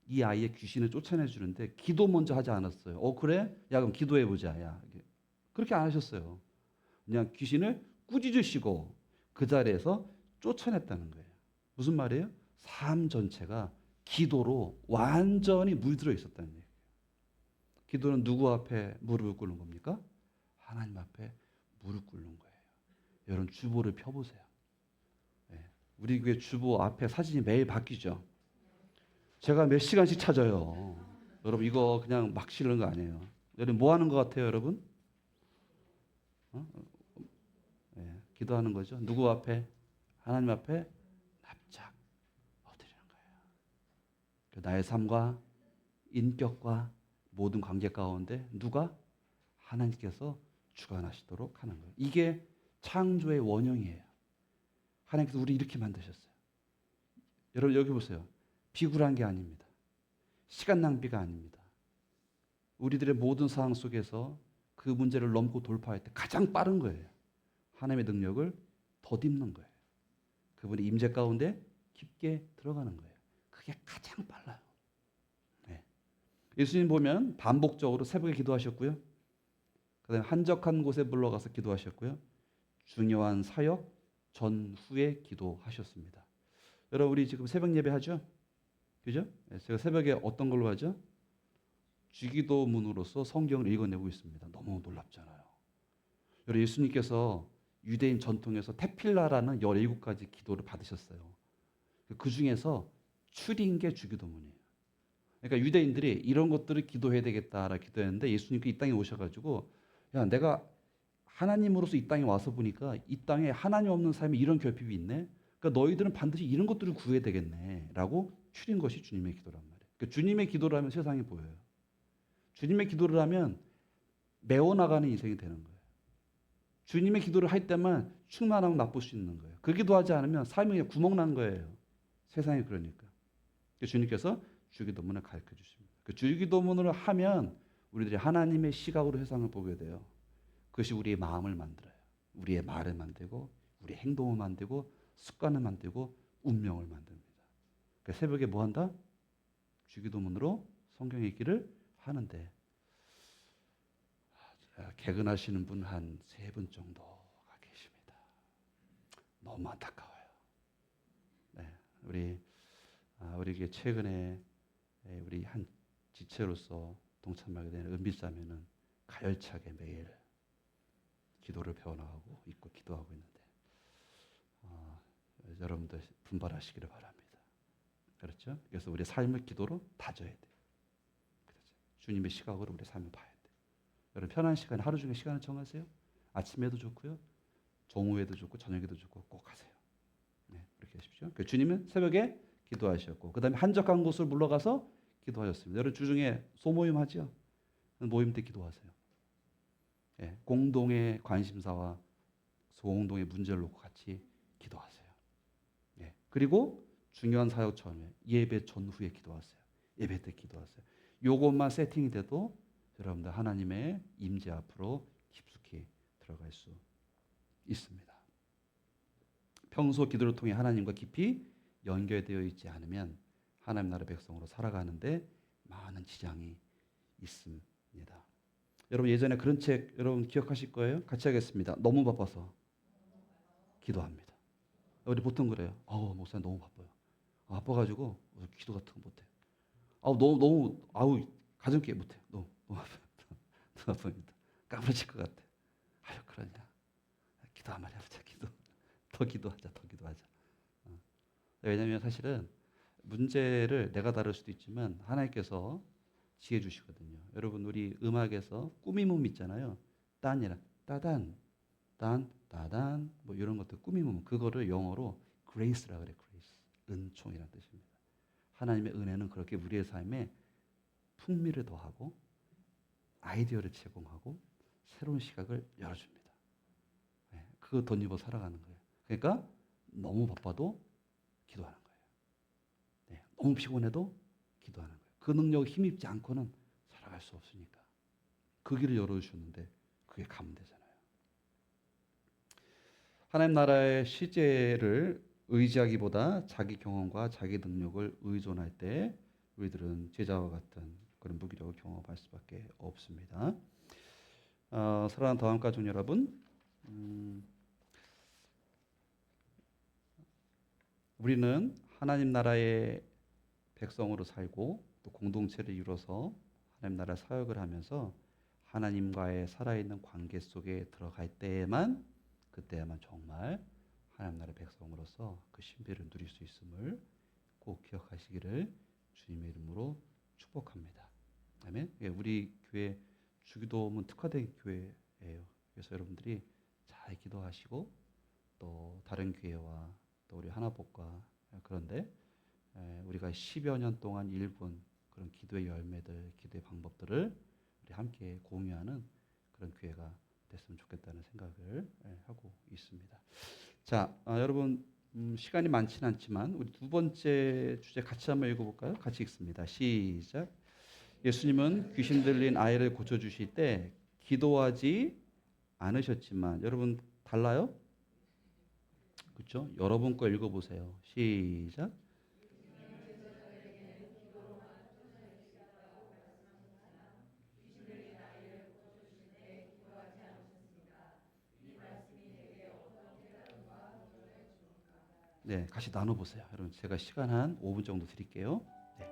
이 아이의 귀신을 쫓아내 주는데 기도 먼저 하지 않았어요. 그래? 야, 그럼 기도해 보자. 야. 그렇게 안 하셨어요. 그냥 귀신을 꾸짖으시고 그 자리에서 쫓아냈다는 거예요. 무슨 말이에요? 삶 전체가 기도로 완전히 물들어 있었다는 얘기예요. 기도는 누구 앞에 무릎을 꿇는 겁니까? 하나님 앞에 무릎 꿇는 거예요. 여러분 주보를 펴보세요. 예. 우리 교회 주보 앞에 사진이 매일 바뀌죠. 제가 몇 시간씩 찾아요. 여러분 이거 그냥 막 실는 거 아니에요. 여러분 뭐 하는 것 같아요, 여러분? 어? 예, 기도하는 거죠. 누구 앞에? 하나님 앞에 납작 엎드리는 거예요. 나의 삶과 인격과 모든 관계 가운데 누가? 하나님께서 주관하시도록 하는 거예요. 이게 창조의 원형이에요. 하나님께서 우리 이렇게 만드셨어요. 여러분 여기 보세요. 비굴한 게 아닙니다. 시간 낭비가 아닙니다. 우리들의 모든 상황 속에서 그 문제를 넘고 돌파할 때 가장 빠른 거예요. 하나님의 능력을 덧입는 거예요. 그분의 임재 가운데 깊게 들어가는 거예요. 그게 가장 빨라요. 네. 예수님 보면 반복적으로 새벽에 기도하셨고요. 그다음에 한적한 곳에 물러가서 기도하셨고요. 중요한 사역 전후에 기도하셨습니다. 여러분 우리 지금 새벽 예배 하죠? 그죠? 제가 새벽에 어떤 걸로 하죠? 주기도문으로서 성경을 읽어내고 있습니다. 너무 놀랍잖아요. 여러분 예수님께서 유대인 전통에서 테필라라는 17가지 기도를 받으셨어요. 그 중에서 추리인 게 주기도문이에요. 그러니까 유대인들이 이런 것들을 기도해야 되겠다라 기도했는데 예수님께 이 땅에 오셔가지고 야 내가 하나님으로서 이 땅에 와서 보니까 이 땅에 하나님 없는 삶에 이런 결핍이 있네. 그러니까 너희들은 반드시 이런 것들을 구해야 되겠네라고 추린 것이 주님의 기도란 말이에요. 그러니까 주님의 기도를 하면 세상이 보여요. 주님의 기도를 하면 메워나가는 인생이 되는 거예요. 주님의 기도를 할 때만 충만하면 맛볼 수 있는 거예요. 그 기도하지 않으면 삶이 그냥 구멍난 거예요. 세상이 그러니까. 주님께서 주기도문을 가르쳐 주십니다. 그 주기도문을 하면 우리들이 하나님의 시각으로 세상을 보게 돼요. 그것이 우리의 마음을 만들어요. 우리의 말을 만들고 우리의 행동을 만들고 습관을 만들고 운명을 만듭니다. 그러니까 새벽에 뭐 한다? 주기도문으로 성경 읽기를 하는데 개근하시는 분 한 3분 정도가 계십니다. 너무 안타까워요. 네, 우리 최근에 우리 한 지체로서 동참하게 된 은비자매는 가열차게 매일 기도를 배워나가고 있고 기도하고 있는데 여러분들 분발하시기를 바랍니다. 그렇죠? 그래서 우리 삶을 기도로 다져야 돼요. 그렇죠? 주님의 시각으로 우리 삶을 봐야 돼요. 여러분 편한 시간 하루 중에 시간을 정하세요. 아침에도 좋고요. 정오에도 좋고 저녁에도 좋고 꼭 하세요. 네, 그렇게 하십시오. 그 주님은 새벽에 기도하셨고 그 다음에 한적한 곳을 물러가서 기도하셨습니다. 여러분 주중에 소모임 하죠? 모임 때 기도하세요. 네, 공동의 관심사와 공동의 문제를 놓고 같이 기도하세요. 네, 그리고 중요한 사역 처음에 예배 전후에 기도하세요. 예배 때 기도하세요. 요것만 세팅이 돼도 여러분들 하나님의 임재 앞으로 깊숙이 들어갈 수 있습니다. 평소 기도를 통해 하나님과 깊이 연결되어 있지 않으면 하나님 나라 백성으로 살아가는데 많은 지장이 있습니다. 여러분 예전에 그런 책 여러분 기억하실 거예요? 같이 하겠습니다. 너무 바빠서 기도합니다. 우리 보통 그래요. 목사님 너무 바빠요. 바빠가지고 기도 같은 거 못해요. 너무 가정교회 못해요. 너무 바빠요. 너무 바쁩니다. 까무러질 것 같아. 그러냐. 기도 한번 해보자. 더 기도하자. 왜냐하면 사실은 문제를 내가 다룰 수도 있지만 하나님께서 지혜 주시거든요. 여러분 우리 음악에서 꾸미몸 있잖아요. 딴이랑 따단, 딴, 따단 뭐 이런 것들 꾸미몸 그거를 영어로 grace라 그래. grace. 은총이라는 뜻입니다. 하나님의 은혜는 그렇게 우리의 삶에 풍미를 더하고 아이디어를 제공하고 새로운 시각을 열어줍니다. 네, 그거 덧입어 살아가는 거예요. 그러니까 너무 바빠도 기도하는 거예요. 네, 너무 피곤해도 기도하는 거예요. 그 능력에 힘입지 않고는 살아갈 수 없으니까. 그 길을 열어주셨는데 그게 가면 되잖아요. 하나님 나라의 시제를 의지하기보다 자기 경험과 자기 능력을 의존할 때 우리들은 제자와 같은 그런 무기력을 경험할 수밖에 없습니다. 사랑하는 다음가족 여러분, 우리는 하나님 나라의 백성으로 살고 또 공동체를 이루어서 하나님 나라 사역을 하면서 하나님과의 살아있는 관계 속에 들어갈 때에만 그때야만 정말 하나님 나라의 백성으로서 그 신비를 누릴 수 있음을 꼭 기억하시기를 주님의 이름으로 축복합니다. 아멘. 예, 우리 교회 주기도문 특화된 교회예요. 그래서 여러분들이 잘 기도하시고 또 다른 교회와 또 우리 하나복과 그런데 우리가 10여 년 동안 일군 그런 기도의 열매들, 기도의 방법들을 우리 함께 공유하는 그런 교회가 됐으면 좋겠다는 생각을 하고 있습니다. 자, 여러분 시간이 많지는 않지만 우리 두 번째 주제 같이 한번 읽어볼까요? 같이 읽습니다. 시작. 예수님은 귀신 들린 아이를 고쳐주실 때 기도하지 않으셨지만 여러분 달라요? 그렇죠? 여러분 거 읽어보세요. 시작. 네, 같이 나눠보세요. 여러분 제가 시간 한 5분 정도 드릴게요. 네.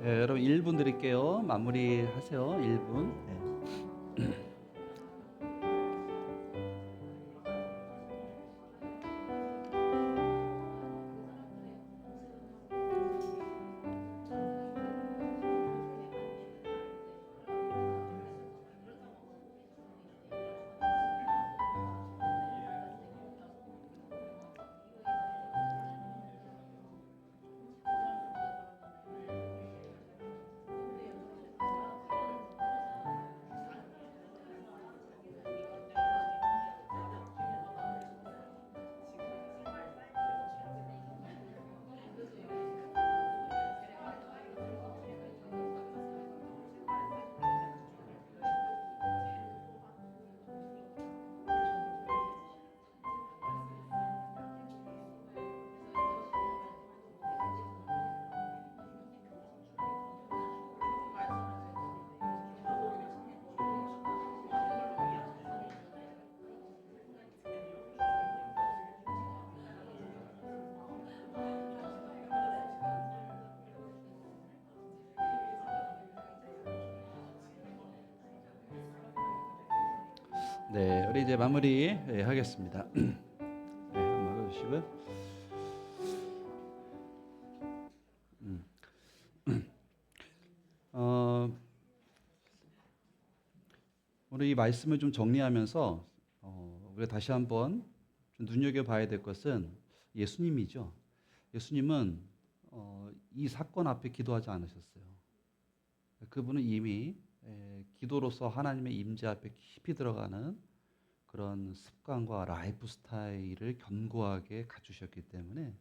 여러분 1분 드릴게요. 마무리하세요. 1분. 네, 우리 이제 마무리 하겠습니다. 네, 한번 막아주시고요. 어, 오늘 이 말씀을 좀 정리하면서 우리가 다시 한번 좀 눈여겨봐야 될 것은 예수님이죠. 예수님은 이 사건 앞에 기도하지 않으셨어요. 그분은 이미 기도로서 하나님의 임재 앞에 깊이 들어가는 그런 습관과 라이프 스타일을 견고하게 갖추셨기 때문에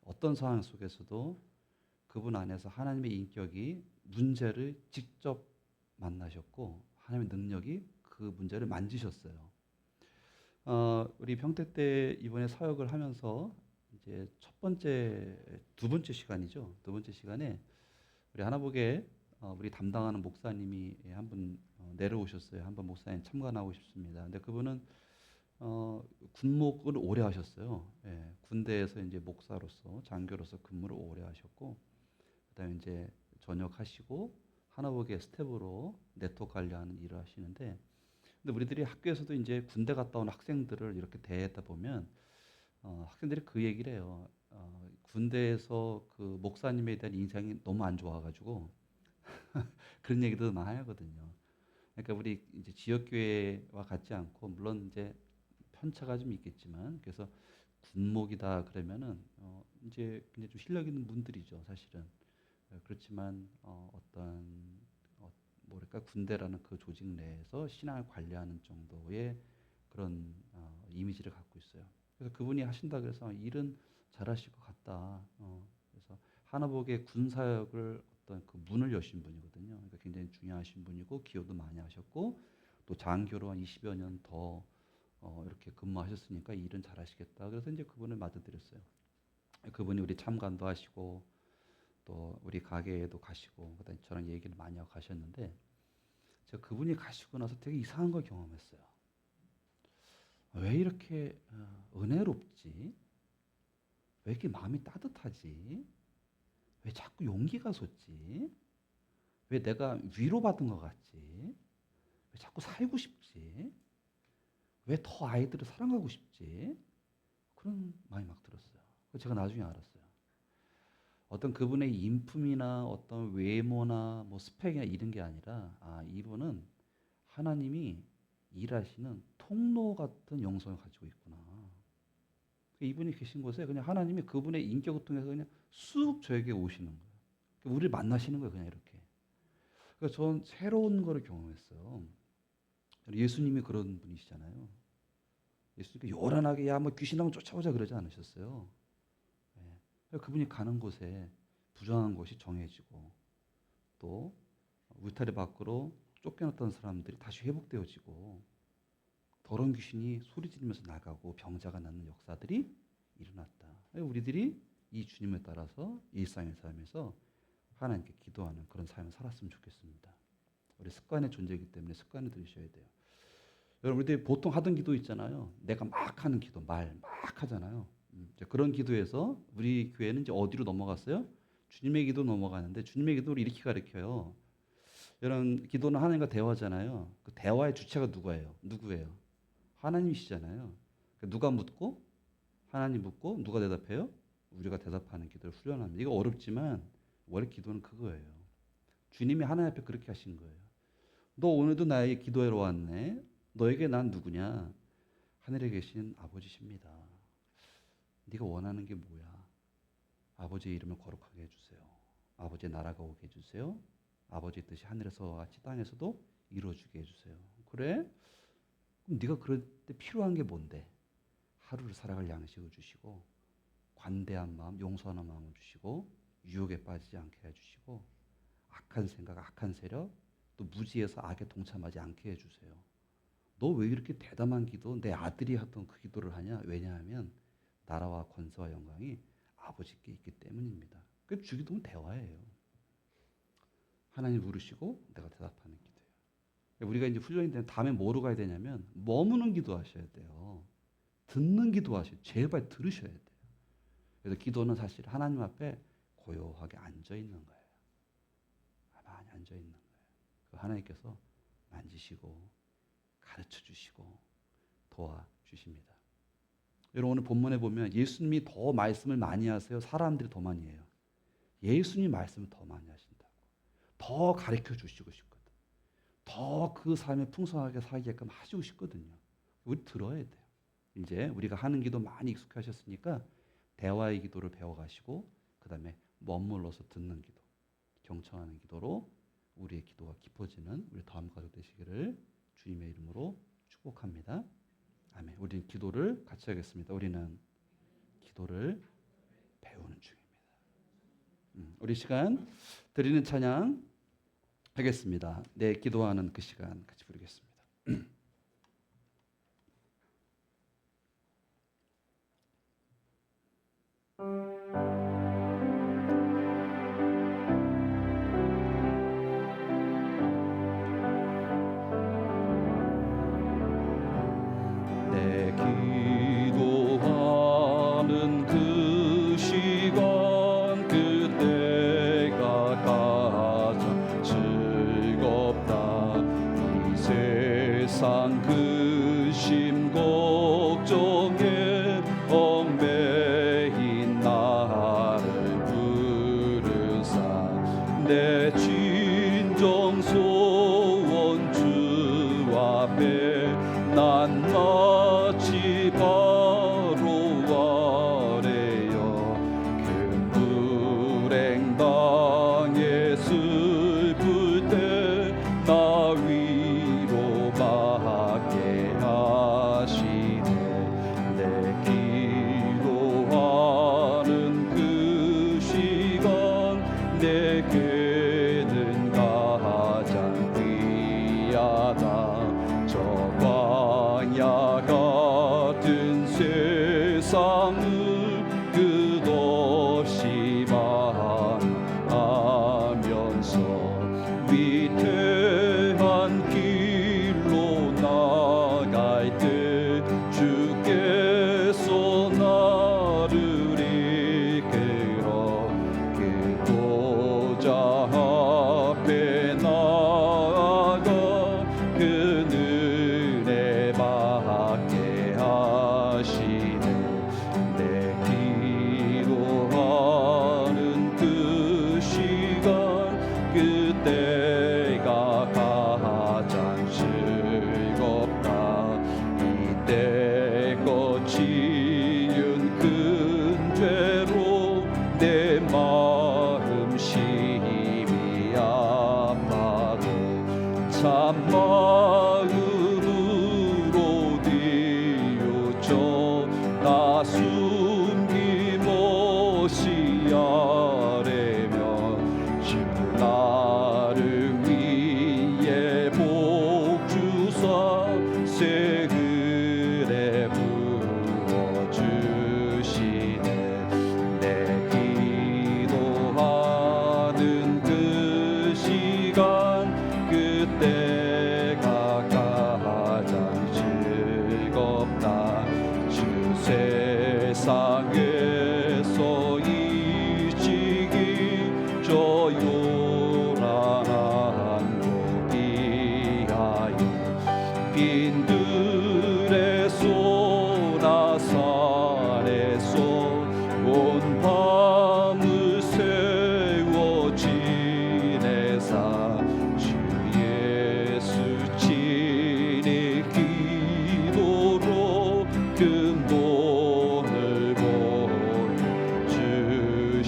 어떤 상황 속에서도 그분 안에서 하나님의 인격이 문제를 직접 만나셨고 하나님의 능력이 그 문제를 만지셨어요. 우리 평택 때 이번에 사역을 하면서 이제 두 번째 시간이죠. 두 번째 시간에 우리 하나복에 우리 담당하는 목사님이 한 분 내려오셨어요. 한번 목사님 참관하고 싶습니다. 근데 그분은 군목을 오래 하셨어요. 예, 군대에서 이제 목사로서 장교로서 근무를 오래 하셨고 그다음에 이제 전역하시고 하나복의 스텝으로 네트워크 관리하는 일을 하시는데 근데 우리들이 학교에서도 이제 군대 갔다 온 학생들을 이렇게 대하다 보면 학생들이 그 얘기를 해요. 군대에서 그 목사님에 대한 인상이 너무 안 좋아가지고 그런 얘기도 많이 하거든요. 그러니까 우리 이제 지역교회와 같지 않고 물론 이제 편차가 좀 있겠지만 그래서 군목이다 그러면은 이제 굉장히 좀 실력 있는 분들이죠 사실은. 그렇지만 뭐랄까 군대라는 그 조직 내에서 신앙을 관리하는 정도의 그런 이미지를 갖고 있어요. 그래서 그분이 하신다 그래서 일은 잘하실 것 같다. 그래서 하나복의 군사역을 어떤 그 문을 여신 분이거든요. 그러니까 굉장히 중요하신 분이고 기여도 많이 하셨고 또 장교로 한 20여 년 더 이렇게 근무하셨으니까 일은 잘하시겠다. 그래서 이제 그분을 맡아드렸어요. 그분이 우리 참관도 하시고 또 우리 가게에도 가시고 그다음에 저랑 얘기를 많이 하고 가셨는데 제가 그분이 가시고 나서 되게 이상한 걸 경험했어요. 왜 이렇게 은혜롭지? 왜 이렇게 마음이 따뜻하지? 왜 자꾸 용기가 솟지? 왜 내가 위로받은 것 같지? 왜 자꾸 살고 싶지? 왜 더 아이들을 사랑하고 싶지? 그런 마음이 막 들었어요. 제가 나중에 알았어요. 어떤 그분의 인품이나 어떤 외모나 뭐 스펙이나 이런 게 아니라 이분은 하나님이 일하시는 통로 같은 영성을 가지고 있구나. 이분이 계신 곳에 그냥 하나님이 그분의 인격을 통해서 그냥 쑥 저에게 오시는 거예요. 우리를 만나시는 거예요, 그냥 이렇게. 그래서 전 새로운 거를 경험했어요. 예수님이 그런 분이시잖아요. 예수님이 요란하게 야 뭐 귀신하면 쫓아오자 그러지 않으셨어요. 예. 그분이 가는 곳에 부정한 것이 정해지고 또 울타리 밖으로 쫓겨났던 사람들이 다시 회복되어지고 더러운 귀신이 소리 지르면서 나가고 병자가 낫는 역사들이 일어났다. 우리들이 이 주님을 따라서 일상을 살면서 하나님께 기도하는 그런 삶을 살았으면 좋겠습니다. 우리 습관의 존재이기 때문에 습관을 들이셔야 돼요. 여러분 우리들이 보통 하던 기도 있잖아요. 내가 막 하는 기도, 말 막 하잖아요. 이제 그런 기도에서 우리 교회는 이제 어디로 넘어갔어요? 주님의 기도 넘어가는데 주님의 기도를 이렇게 가르쳐요. 이런 기도는 하나님과 대화잖아요. 그 대화의 주체가 누구예요? 하나님이시잖아요. 누가 묻고 하나님 묻고 누가 대답해요? 우리가 대답하는 기도를 훈련합니다. 이거 어렵지만 원래 기도는 그거예요. 주님이 하나님 앞에 그렇게 하신 거예요. 너 오늘도 나에게 기도하러 왔네. 너에게 난 누구냐? 하늘에 계신 아버지십니다. 네가 원하는 게 뭐야? 아버지의 이름을 거룩하게 해주세요. 아버지의 나라가 오게 해주세요. 아버지의 뜻이 하늘에서와 같이 땅에서도 이루어지게 해주세요. 그래? 그럼 네가 그럴 때 필요한 게 뭔데? 하루를 살아갈 양식을 주시고 관대한 마음, 용서하는 마음을 주시고 유혹에 빠지지 않게 해주시고 악한 생각, 악한 세력, 또 무지에서 악에 동참하지 않게 해주세요. 너 왜 이렇게 대담한 기도, 내 아들이 하던 그 기도를 하냐? 왜냐하면 나라와 권세와 영광이 아버지께 있기 때문입니다. 그 주기도는 대화예요. 하나님 부르시고 내가 대답하는 기도예요. 우리가 이제 훈련이 되면 다음에 뭐로 가야 되냐면 머무는 기도하셔야 돼요. 듣는 기도하셔야 돼요. 제발 들으셔야 돼요. 그래서 기도는 사실 하나님 앞에 고요하게 앉아 있는 거예요. 가만히 앉아 있는 거예요. 그 하나님께서 만지시고 가르쳐 주시고 도와주십니다. 여러분 오늘 본문에 보면 예수님이 더 말씀을 많이 하세요? 사람들이 더 많이 해요? 예수님 말씀을 더 많이 하신다고. 더 가르쳐 주시고 싶거든. 더 그 삶에 풍성하게 살게끔 하시고 싶거든요. 우리 들어야 돼요. 이제 우리가 하는 기도 많이 익숙하셨으니까 대화의 기도를 배워가시고 그 다음에 머물러서 듣는 기도, 경청하는 기도로 우리의 기도가 깊어지는 우리 다음 가족 되시기를 주님의 이름으로 축복합니다. 아멘. 우리는 기도를 같이 하겠습니다. 우리는 기도를 배우는 중입니다. 우리 시간 드리는 찬양 하겠습니다. 내 기도하는 그 시간 같이 부르겠습니다. 내 기도하는 그 시간 그때가 가장 즐겁다. 이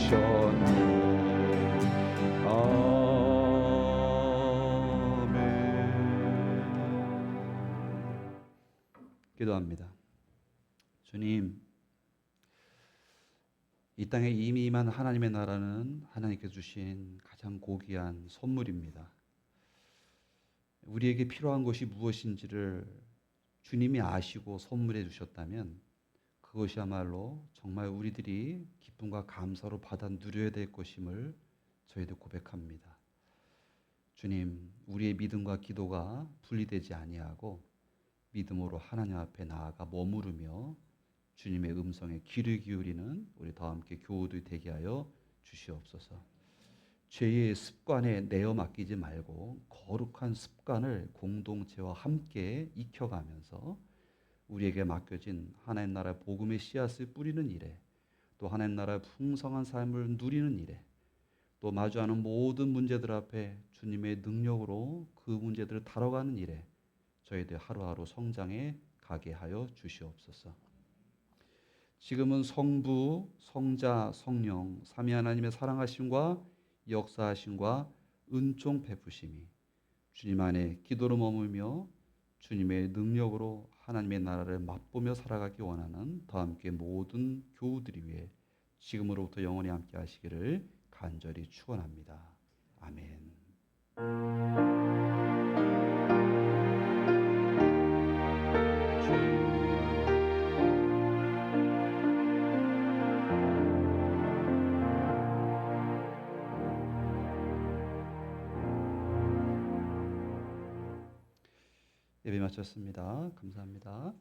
주셨네. 아멘. 기도합니다. 주님, 이 땅에 이미 임한 하나님의 나라는 하나님께서 주신 가장 고귀한 선물입니다. 우리에게 필요한 것이 무엇인지를 주님이 아시고 선물해 주셨다면 그것이야말로 정말 우리들이 기쁨과 감사로 받아 누려야 될 것임을 저희도 고백합니다. 주님, 우리의 믿음과 기도가 분리되지 아니하고 믿음으로 하나님 앞에 나아가 머무르며 주님의 음성에 귀를 기울이는 우리 다 함께 교우들 되게 하여 주시옵소서. 죄의 습관에 내어 맡기지 말고 거룩한 습관을 공동체와 함께 익혀가면서 우리에게 맡겨진 하나님 나라 복음의 씨앗을 뿌리는 일에, 또 하나님 나라의 풍성한 삶을 누리는 일에, 또 마주하는 모든 문제들 앞에 주님의 능력으로 그 문제들을 다뤄가는 일에 저희들 하루하루 성장해 가게 하여 주시옵소서. 지금은 성부, 성자, 성령 삼위 하나님의 사랑하심과 역사하심과 은총 베푸심이 주님 안에 기도로 머물며 주님의 능력으로 하나님의 나라를 맛보며 살아가기 원하는 더 함께 모든 교우들이 위해 지금으로부터 영원히 함께 하시기를 간절히 축원합니다. 아멘. 예배 마쳤습니다. 감사합니다.